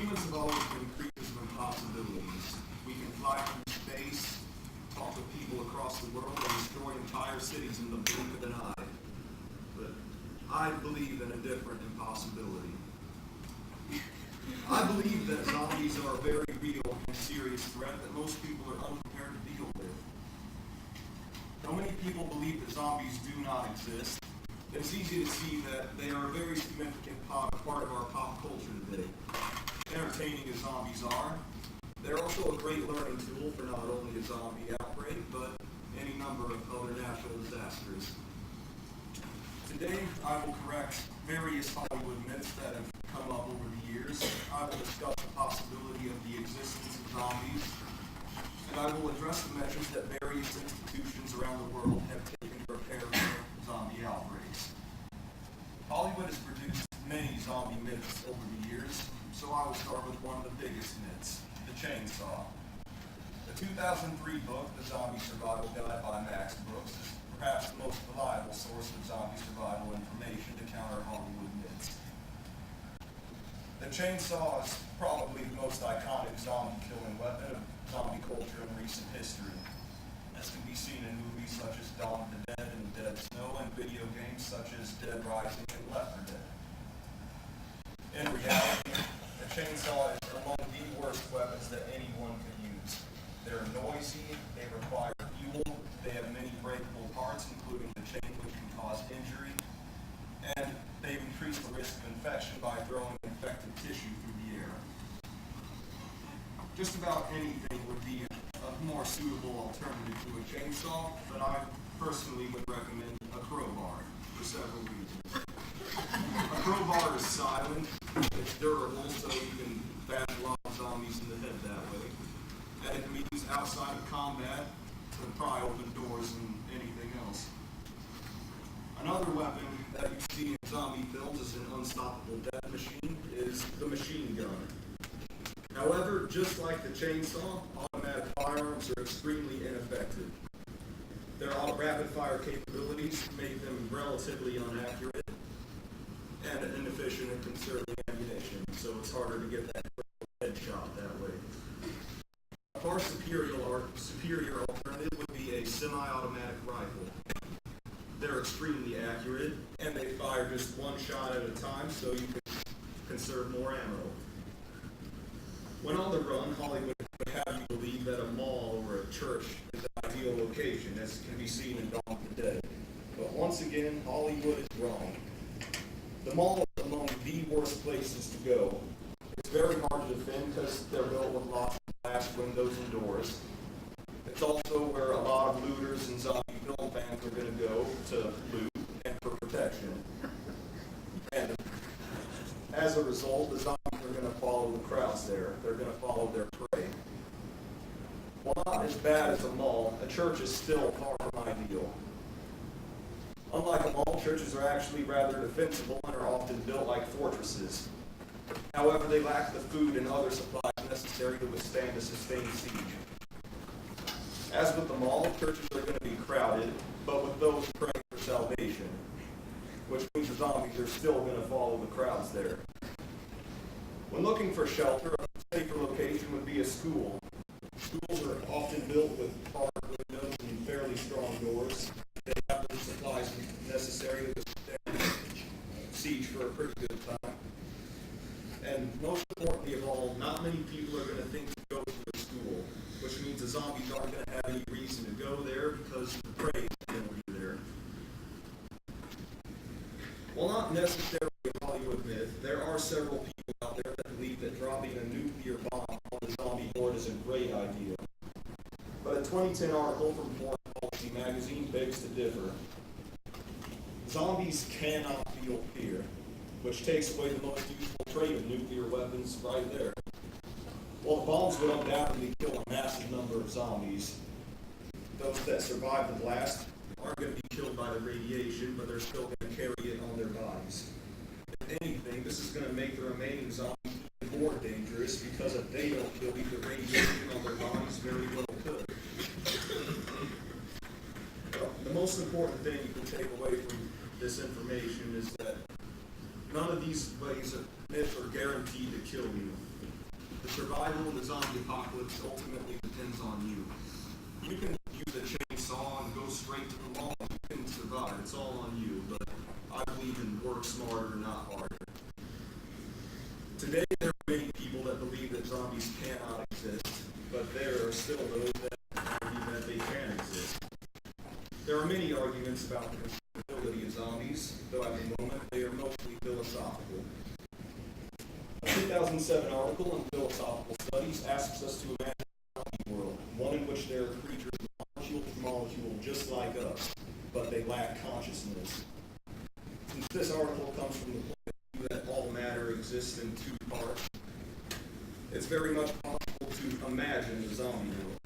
Humans have always been creatures of impossibilities. We can fly through space, talk to people across the world, and destroy entire cities in the blink of an eye. But I believe in a different impossibility. I believe that zombies are a very real and serious threat that most people are unprepared to deal with. Though many people believe that zombies do not exist, it's easy to see that they are a very significant part of our pop culture today. Entertaining as zombies are, they're also a great learning tool for not only a zombie outbreak, but any number of other natural disasters. Today, I will correct various Hollywood myths that have come up over the years. I will discuss the possibility of the existence of zombies, and I will address the measures that various institutions around the world have taken to prepare for zombie outbreaks. Hollywood has produced many zombie myths over the years, so I will start with one of the biggest myths, the chainsaw. The 2003 book, The Zombie Survival Guide by Max Brooks, is perhaps the most reliable source of zombie survival information to counter Hollywood myths. The chainsaw is probably the most iconic zombie-killing weapon of zombie culture in recent history. As can be seen in movies such as Dawn of the Dead and Dead Snow, and video games such as Dead Rising and Left 4 Dead. In reality, the chainsaw is among the worst weapons that anyone could use. They're noisy, they require fuel, they have many breakable parts, including the chain, which can cause injury, and they've increased the risk of infection by throwing infected tissue through the air. Just about anything would be a more suitable alternative to a chainsaw, but I personally would recommend a crowbar for several reasons. A crowbar is silent, it's durable, so you can bash a lot of zombies in the head that way, and it can be used outside of combat to pry open doors and anything else. Another weapon that you see in zombie films as an unstoppable death machine is the machine gun. However, just like the chainsaw, automatic firearms are extremely ineffective. Their rapid-fire capabilities make them relatively inaccurate and inefficient in conserving ammunition, so it's harder to get that headshot that way. A far superior alternative would be a semi-automatic rifle. They're extremely accurate, and they fire just one shot at a time, so you can conserve more ammo. When on the run, Hollywood would have you believe that a mall or a church is an ideal location, as can be seen in Dawn of the Dead. But once again, Hollywood is wrong. The mall is among the worst places to go. It's very hard to defend because they're built with lots of glass windows and doors. It's also where a lot of looters and zombie film fans are going to go to loot and for protection. And as a result, the zombies are going to follow the crowds there. They're going to follow their prey. While not as bad as a mall, a church is still far from ideal. Unlike a mall, churches are actually rather defensible and are often built like fortresses. However, they lack the food and other supplies necessary to withstand a sustained siege. As with the mall, churches are going to be crowded, but with those praying for salvation, which means the zombies are still going to follow the crowds there. When looking for shelter, a safer location would be a school. Schools are often built with hard windows and fairly strong doors. They have the supplies necessary to withstand siege for a pretty good time. And most importantly of all, not many people are going to think to go to a school, which means the zombies aren't going to have any reason to go there because the prey is going to be there. While not necessarily a Hollywood myth, there are several people out there that believe that dropping a nuclear bomb on the zombie horde is a great idea. But a 2010 article from Foreign Policy magazine begs to differ. Zombies cannot feel fear, which takes away the most useful trait of nuclear weapons right there. While the bombs would undoubtedly kill a massive number of zombies, those that survive the blast aren't going to be killed by the radiation, but they're still going to carry it on their bodies. If anything, this is going to make the remaining zombies even more dangerous because if they don't kill you, the radiation on their bodies very well could. Well, the most important thing you can take away from this information is that none of these ways of myths are guaranteed to kill you. The survival of the zombie apocalypse ultimately depends on you. You can use a chainsaw and go straight to the wall. You can survive. It's all on you. But I believe in work smarter, not harder. Today, there are many people that believe that zombies cannot exist, but there are still those that argue that they can exist. There are many arguments about the constructability of zombies, though at the moment they are mostly philosophical. A 2007 article in Philosophical Studies asks us to imagine a zombie world, one in which there are creatures molecule to molecule just like us, but they lack consciousness. Since this article comes from the point of view that all matter exists in two parts, it's very much possible to imagine the zombie world.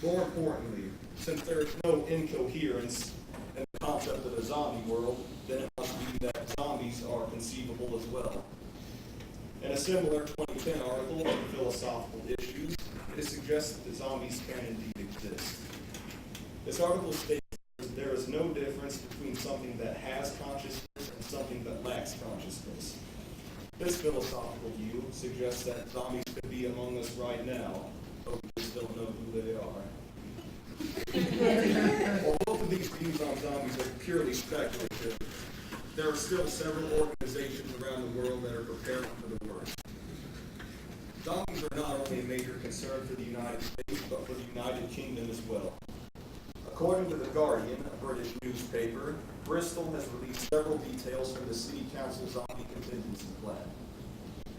More importantly, since there is no incoherence in the concept of a zombie world, then it must be that zombies are conceivable as well. In a similar 2010 article on philosophical issues, it is suggested that zombies can indeed exist. This article states that there is no difference between something that has consciousness and something that lacks consciousness. This philosophical view suggests that zombies could be among us right now, but we just don't know who they are. While both of these views on zombies are purely speculative, there are still several organizations around the world that are preparing for the worst. Zombies are not only a major concern for the United States, but for the United Kingdom as well. According to The Guardian, a British newspaper, Bristol has released several details from the City Council zombie contingency plan.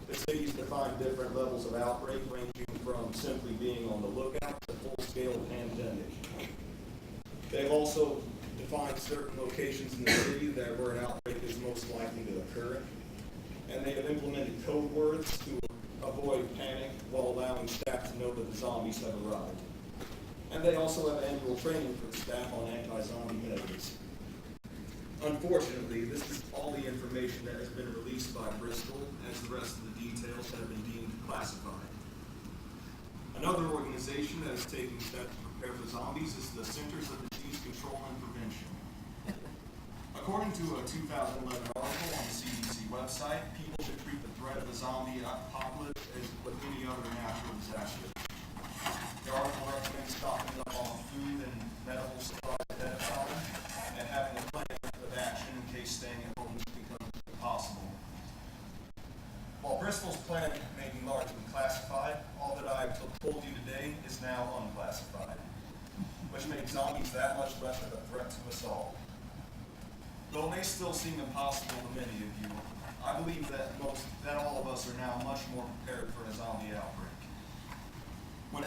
The cities define different levels of outbreak, ranging from simply being on the lookout to full-scale pandemic. They've also defined certain locations in the city where an outbreak is most likely to occur, and they have implemented code words to avoid panic while allowing staff to know that the zombies have arrived. And they also have annual training for the staff on anti-zombie measures. Unfortunately, this is all the information that has been released by Bristol, as the rest of the details have been deemed classified. Another organization that is taking steps to prepare for zombies is the Centers of Disease Control and Prevention. According to a 2011 article on the CDC website, people should treat the threat of a zombie apocalypse as with any other natural disaster. The article recommends stocking up on food and medical supplies ahead of time and having a plan of action in case staying at home becomes impossible. While Bristol's plan may be largely classified, all that I have told you today is now unclassified, which makes zombies that much less of a threat to us all. Though it may still seem impossible to many of you, I believe that all of us are now much more prepared for a zombie outbreak.